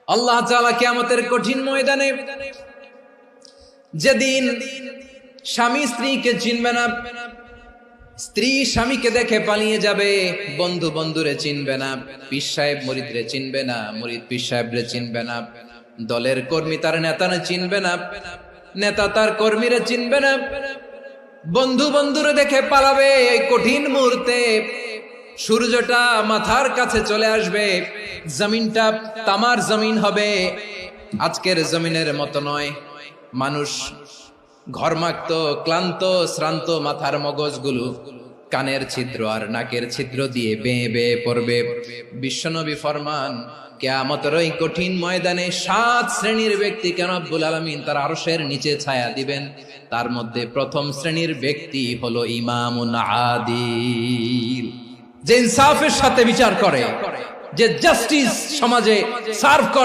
আল্লাহ তাআলা কিয়ামতের কঠিন ময়দানে যেদিন স্বামী স্ত্রীকে চিনবে না, স্ত্রী স্বামীকে দেখে পালিয়ে যাবে, বন্ধু বন্ধুরে চিনবে না, পীর সাহেব মুরিদরে চিনবে না, মুরিদ পীর সাহেবরে চিনবে না, দলের কর্মী তার নেতারে চিনবে না, নেতা তার কর্মীরে চিনবে না, বন্ধু বন্ধুরে দেখে পালাবে। এই কঠিন মুহূর্তে সূর্যটা মাথার কাছে চলে আসবে, জমিনটা তামার জমিন হবে, আজকের জমিনের মতো নয়। মানুষ ঘর্মাক্ত, ক্লান্ত, শ্রান্ত মাথার মগজগুলো কানের ছিদ্র আর নাকের ছিদ্র দিয়ে বেয়ে বেয়ে পড়বে। বিশ্বনবী ফরমান, কিয়ামতের ওই কঠিন ময়দানে 7 শ্রেণীর ব্যক্তিকে রব্বুল আলামিন তার আরশের নিচে ছায়া দিবেন। তার মধ্যে প্রথম শ্রেণীর ব্যক্তি হলো ইমামুন আদিল, যে ইনসাফের সাথে বিচার করে, যে জাস্টিস সমাজে সার্ভ করে।